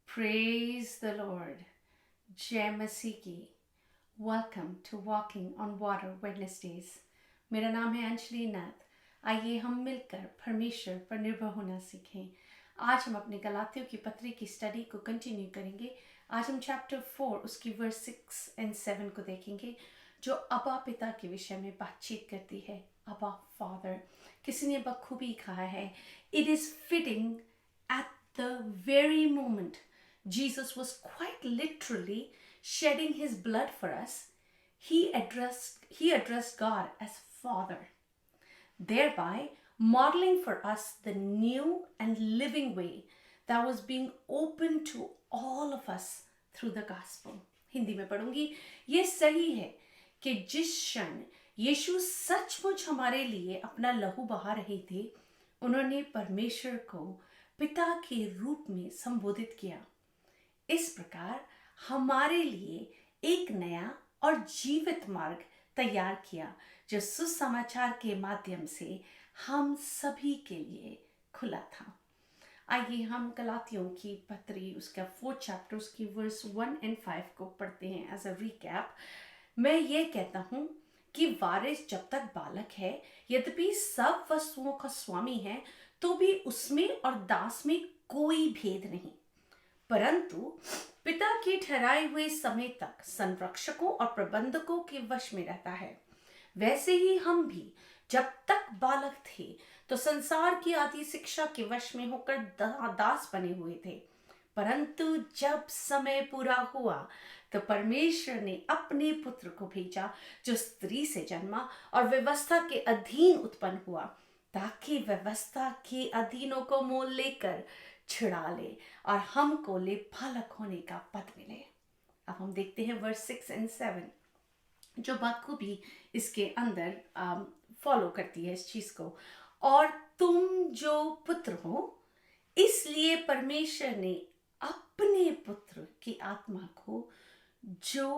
Praise the Lord. जय मसीह की. Welcome to walking on water Wednesdays. मेरा नाम है अंजलि नाथ. आइए हम मिलकर परमेश्वर पर निर्भर होना सीखें. आज हम अपने गलातियों की पत्री की स्टडी को कंटिन्यू करेंगे. आज हम चैप्टर 4 उसकी वर्स 6 और 7 को देखेंगे, जो अबा पिता के विषय में बातचीत करती है. अबा फादर. किसी ने बखूबी कहा है, it is fitting at the very moment Jesus was quite literally shedding his blood for us, he addressed God as Father, thereby modeling for us the new and living way that was being opened to all of us through the gospel. Hindi में पढ़ूंगी. ये सही है कि जिस क्षण यीशु सचमुच हमारे लिए अपना लहू बहा रहे थे, उन्होंने परमेश्वर को पिता के रूप में संबोधित किया. इस प्रकार हमारे लिए एक नया और जीवित मार्ग तैयार किया, जो सुसमाचार के माध्यम से हम सभी के लिए खुला था. आइए हम गलातियों की पत्री उसका 4th चैप्टर उसकी वर्स 1 और 5 को पढ़ते हैं. एज अ रिकैप, मैं ये कहता हूँ कि वारिस जब तक बालक है, यद्यपि सब वस्तुओं का स्वामी है, तो भी उसमें और दास में कोई भेद नहीं, परंतु पिता के ठहराए हुए समय तक संरक्षकों और प्रबंधकों के वश में रहता है. वैसे ही हम भी जब तक बालक थे तो संसार की आदि शिक्षा के वश में होकर दास बने हुए थे, परंतु जब समय पूरा हुआ तो परमेश्वर ने अपने पुत्र को भेजा, जो स्त्री से जन्मा और व्यवस्था के अधीन उत्पन्न हुआ, ताकि व्यवस्था के अधीनों को मोल लेकर छुड़ा ले और हमको ले बालक होने का पद मिले. अब हम देखते हैं वर्स 6 और 7, जो बखूबी इसके अंदर फॉलो करती है इस चीज को. और तुम जो पुत्र हो, इसलिए परमेश्वर ने अपने पुत्र की आत्मा को, जो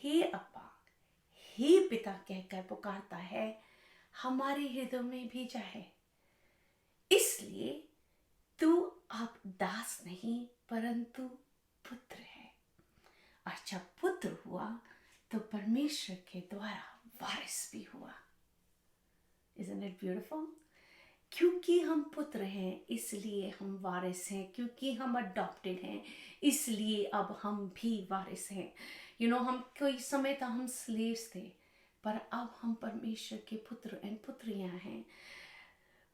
हे अब्बा हे पिता कहकर पुकारता है, हमारे हृदय में भेजा है. इसलिए तू अब दास नहीं परंतु पुत्र है, और जब पुत्र हुआ तो परमेश्वर के द्वारा वारिस भी हुआ. Isn't it beautiful? क्योंकि हम पुत्र हैं इसलिए हम वारिस हैं, क्योंकि हम अडॉप्टेड हैं इसलिए अब हम भी वारिस हैं. हम कोई समय था हम स्लेव्स थे, पर अब हम परमेश्वर के पुत्र और पुत्रियां हैं.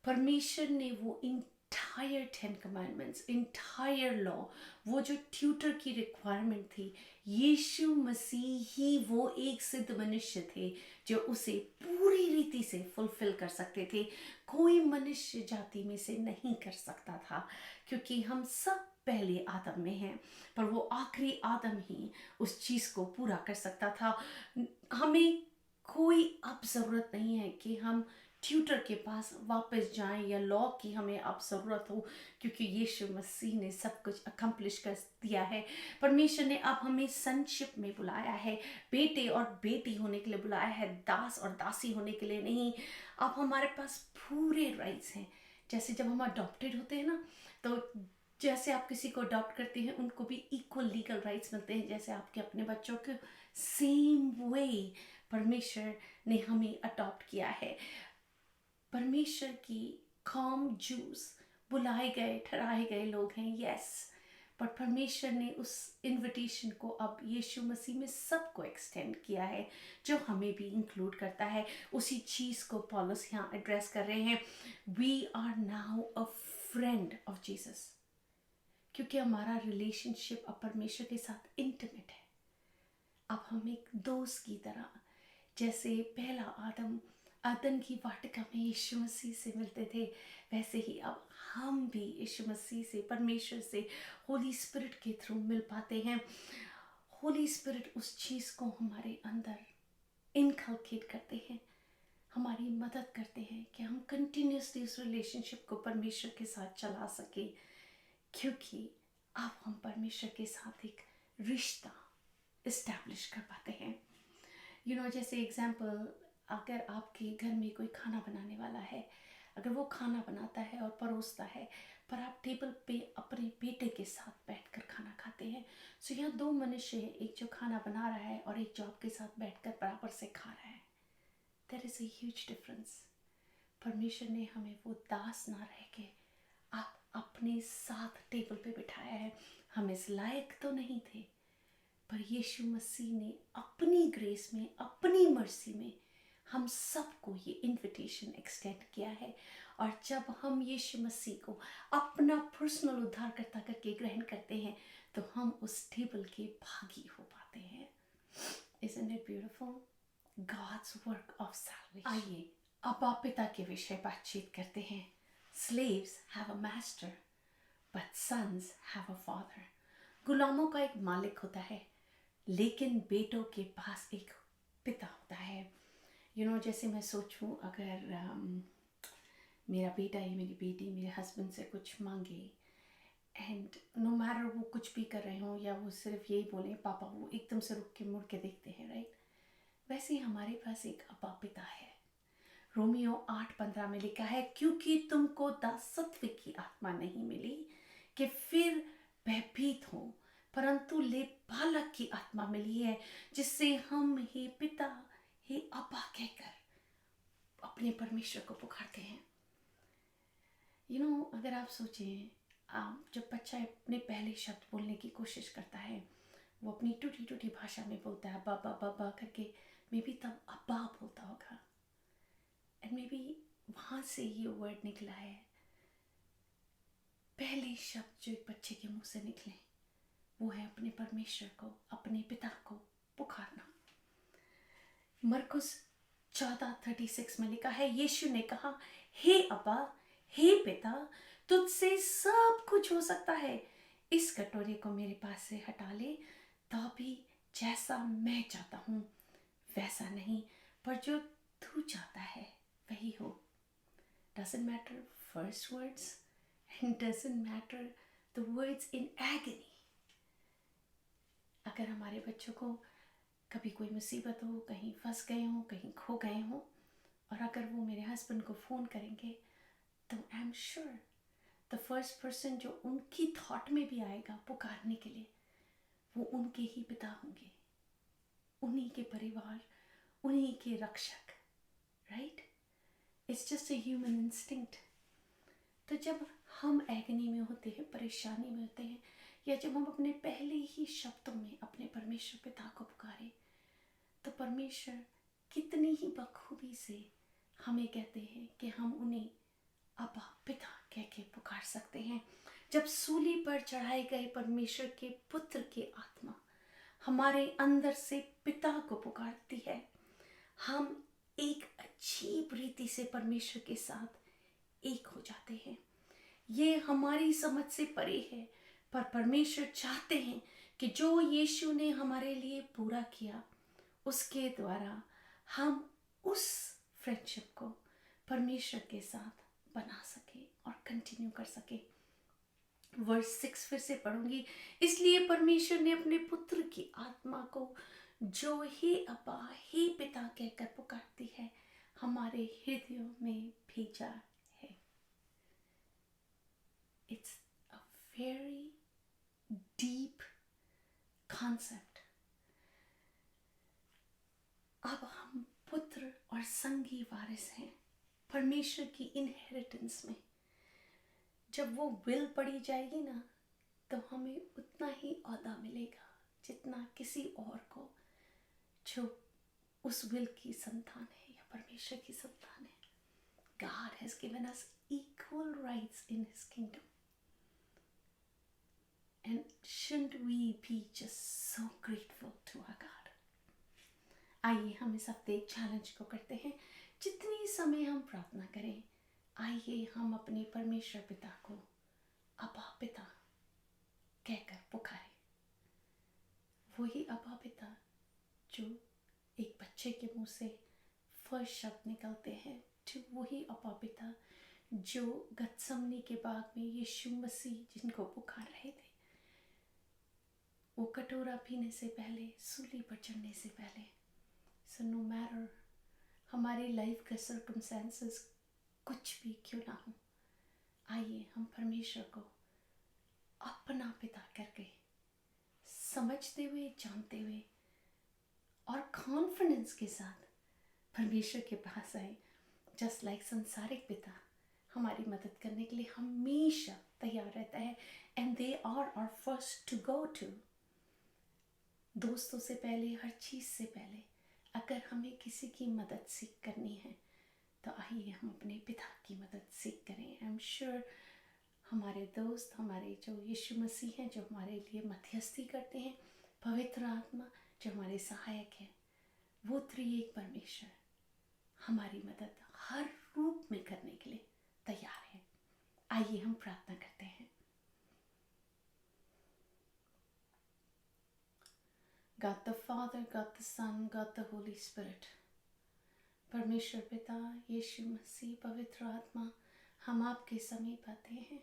परमेश्वर ने वो इंटायर 10 कमांडमेंट्स, इंटायर लॉ, वो जो ट्यूटर की रिक्वायरमेंट थी, यीशु मसीह ही वो एक सिद्ध मनुष्य थे जो उसे पूरी रीति से फुलफिल कर सकते थे. कोई मनुष्य जाति में से नहीं कर सकता था, क्योंकि हम सब पहले आदम में हैं, पर वो आखिरी आदम ही उस चीज को पूरा कर सकता था. हमें कोई अब जरूरत नहीं है कि हम ट्यूटर के पास वापस जाएं या लॉ की हमें अब ज़रूरत हो, क्योंकि यीशु मसीह ने सब कुछ अकम्प्लिश कर दिया है. परमेश्वर ने अब हमें सनशिप में बुलाया है, बेटे और बेटी होने के लिए बुलाया है, दास और दासी होने के लिए नहीं. अब हमारे पास पूरे राइट्स हैं. जैसे जब हम अडॉप्टेड होते हैं ना, तो जैसे आप किसी को अडॉप्ट करते हैं, उनको भी इक्वल लीगल राइट्स मिलते हैं जैसे आपके अपने बच्चों को. सेम वे परमेश्वर ने हमें अडॉप्ट किया है. परमेश्वर की कॉम जूस बुलाए गए ठहराए गए लोग हैं, यस, पर परमेश्वर ने उस इनविटेशन को अब यीशु मसीह में सबको एक्सटेंड किया है, जो हमें भी इंक्लूड करता है. उसी चीज़ को पॉलस यहाँ एड्रेस कर रहे हैं. We are now a friend of Jesus, क्योंकि हमारा रिलेशनशिप अब परमेश्वर के साथ इंटीमेट है. अब हम एक दोस्त की तरह, जैसे पहला आदम अदन की वाटिका में यीशु मसीह से मिलते थे, वैसे ही अब हम भी यीशु मसीह से, परमेश्वर से होली स्पिरिट के थ्रू मिल पाते हैं। होली स्पिरिट उस चीज़ को हमारे अंदर इनकलकेट करते हैं, हमारी मदद करते हैं कि हम कंटिन्यूसली उस रिलेशनशिप को परमेश्वर के साथ चला सके, क्योंकि अब हम परमेश्वर के साथ एक रिश्ता इस्टेब्लिश कर पाते हैं। जैसे एग्जाम्पल, अगर आपके घर में कोई खाना बनाने वाला है, अगर वो खाना बनाता है और परोसता है, पर आप टेबल पे अपने बेटे के साथ बैठकर खाना खाते हैं, सो यहाँ दो मनुष्य हैं, एक जो खाना बना रहा है और एक जो आपके साथ बैठकर बराबर से खा रहा है। There is a huge difference. परमेश्वर ने हमें वो दास ना रह के आप अपने साथ टेबल पे बिठाया है। हम इस लायक तो नहीं थे, पर यीशु मसीह ने अपनी ग्रेस में, अपनी मर्सी में हम सबको ये इनविटेशन एक्सटेंड किया है। और जब हम यीशु मसीह को अपना पर्सनल उद्धारकर्ता करके ग्रहण करते हैं, तो हम उस टेबल के भागी हो पाते हैं। Isn't it beautiful? God's work of salvation. आइए अब आप पिता के विषय बातचीत करते हैं। Slaves have a master, but sons have a father. गुलामों का एक मालिक होता है, लेकिन बेटों के पास एक पिता होता है। जैसे मैं सोचूं, अगर मेरा बेटा या मेरी बेटी मेरे हस्बैंड से कुछ मांगे, एंड नो मैटर वो कुछ भी कर रहे हो या वो सिर्फ यही बोले पापा, वो एकदम से रुक के मुड़ के देखते हैं, राइट? वैसे ही हमारे पास एक अब्बा पिता है। रोमियो 8:15 में लिखा है, क्योंकि तुमको दासत्व की आत्मा नहीं मिली कि फिर भयभीत हो, परंतु ले बालक की आत्मा मिली है, जिससे हम हे पिता, हे अब्बा कहकर अपने परमेश्वर को पुकारते हैं। अगर आप सोचें, जब बच्चा अपने पहले शब्द बोलने की कोशिश करता है, वो अपनी टूटी टूटी भाषा में बोलता है बाबा बाबा करके, मे बी तब अब्बा बोलता होगा, एंड मे बी वहाँ से ये वर्ड निकला है। पहले शब्द जो एक बच्चे के मुंह से निकले, वो है अपने परमेश्वर को, अपने पिता को पुकारना। मरकुस 14:36 में लिखा है, यीशु ने कहा, हे अब्बा, हे पिता, तुझसे सब कुछ हो सकता है। इस कटोरे को मेरे पास से हटा ले, तो भी जैसा मैं चाहता हूँ वैसा नहीं, पर जो तू चाहता है वही हो। Doesn't matter first words, and doesn't matter the words in agony. अगर हमारे बच्चों को कभी कोई मुसीबत हो, कहीं फंस गए हो, कहीं खो गए हो, और अगर वो मेरे हस्बैंड को फ़ोन करेंगे, तो I am sure the first person जो उनकी थॉट में भी आएगा पुकारने के लिए, वो उनके ही पिता होंगे, उन्हीं के परिवार, उन्हीं के रक्षक, right? It's just a human instinct. तो जब हम एगनी में होते हैं, परेशानी में होते हैं, या जब हम अपने पहले ही शब्दों में अपने परमेश्वर पिता को पुकारें, तो परमेश्वर कितनी ही बखूबी से हमें कहते हैं कि हम उन्हें अब्बा पिता कह के पुकार सकते हैं। जब सूली पर चढ़ाए गए परमेश्वर के पुत्र की आत्मा हमारे अंदर से पिता को पुकारती है, हम एक अजीब रीति से परमेश्वर के साथ एक हो जाते हैं। ये हमारी समझ से परे है, पर परमेश्वर चाहते हैं कि जो यीशु ने हमारे लिए पूरा किया, उसके द्वारा हम उस फ्रेंडशिप को परमेश्वर के साथ बना सके और कंटिन्यू कर सके। वर्स 6 फिर से पढ़ूंगी। इसलिए परमेश्वर ने अपने पुत्र की आत्मा को, जो हे अब्बा, हे पिता कहकर पुकारती है, हमारे हृदयों में भेजा है। It's a very deep concept. अब हम पुत्र और संगी वारिस हैं परमेश्वर की इनहेरिटेंस में। जब वो विल पड़ी जाएगी ना, तो हमें उतना ही औहदा मिलेगा जितना किसी और को जो उस विल की संतान है या परमेश्वर की संतान है। God has given us equal rights in His kingdom. And shouldn't we be just so grateful to our God? आइए हम इस हफ्ते एक चैलेंज को करते हैं। जितनी समय हम प्रार्थना करें। आइए हम अपने परमेश्वर पिता को अब्बा पिता कहकर पुकारें। वही अब्बा पिता जो एक बच्चे के मुंह से फर्स्ट शब्द निकलते हैं, जो वही अब्बा पिता जो गतसमनी के बाग में यीशु मसीह जिनको पुकार रहे थे, वो कटोरा पीने से पहले, सूली पर चढ़ने से पहले। सो नो मैटर हमारी लाइफ के सर्कमस्टेंसेस कुछ भी क्यों ना हो, आइए हम परमेश्वर को अपना पिता करके समझते हुए, जानते हुए और कॉन्फिडेंस के साथ परमेश्वर के पास आए। जस्ट लाइक संसारिक पिता हमारी मदद करने के लिए हमेशा तैयार रहता है, and they are our first to go to. दोस्तों से पहले, हर चीज़ से पहले अगर हमें किसी की मदद सीख करनी है तो आइए हम अपने पिता की मदद सीख करें। आई एम श्योर हमारे दोस्त, हमारे जो यीशु मसीह हैं, जो हमारे लिए मध्यस्थी करते हैं, पवित्र आत्मा जो हमारे सहायक है, वो त्रिएक परमेश्वर हमारी मदद हर रूप में करने के लिए तैयार है। आइए हम प्रार्थना करते हैं। God the Father, God the Son, God the Holy Spirit। परमेश्वर पिता, यीशु मसीह, पवित्र आत्मा, हम आपके समीप आते हैं।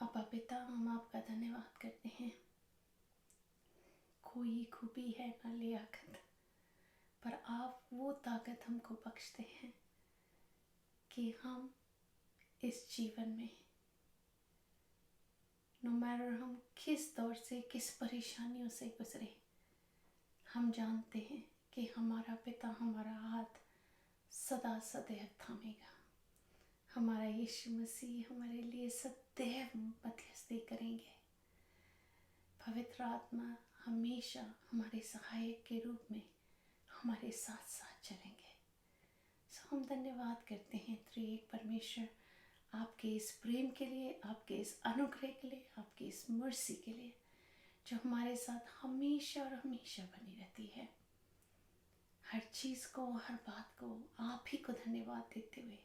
अब्बा पिता, हम आपका धन्यवाद करते हैं। कोई खूबी है न लियाकत, पर आप वो ताकत हमको बख्शते हैं कि हम इस जीवन में नो मैटर हम किस दौर से, किस परेशानियों से गुजरे, हम जानते हैं कि हमारा पिता हमारा हाथ सदा सदैव थामेगा। हमारा यीशु मसीह हमारे लिए सदैव मध्यस्थी करेंगे। पवित्र आत्मा हमेशा हमारे सहायक के रूप में हमारे साथ साथ चलेंगे। सो हम धन्यवाद करते हैं त्रिएक परमेश्वर, आपके इस प्रेम के लिए, आपके इस अनुग्रह के लिए, आपकी इस मर्सी के लिए जो हमारे साथ हमेशा और हमेशा बनी रहती है। हर चीज़ को, हर बात को आप ही को धन्यवाद देते हुए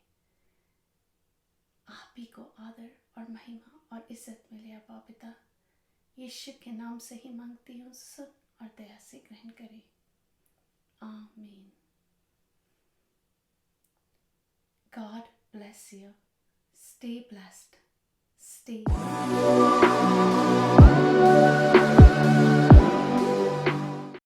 आप ही को आदर और महिमा और इज्जत मिले। अब्बा पिता, यीशु के नाम से ही मांगती हूँ, सुन और दया से ग्रहण करें। आमीन। God bless you. Stay blessed. Stay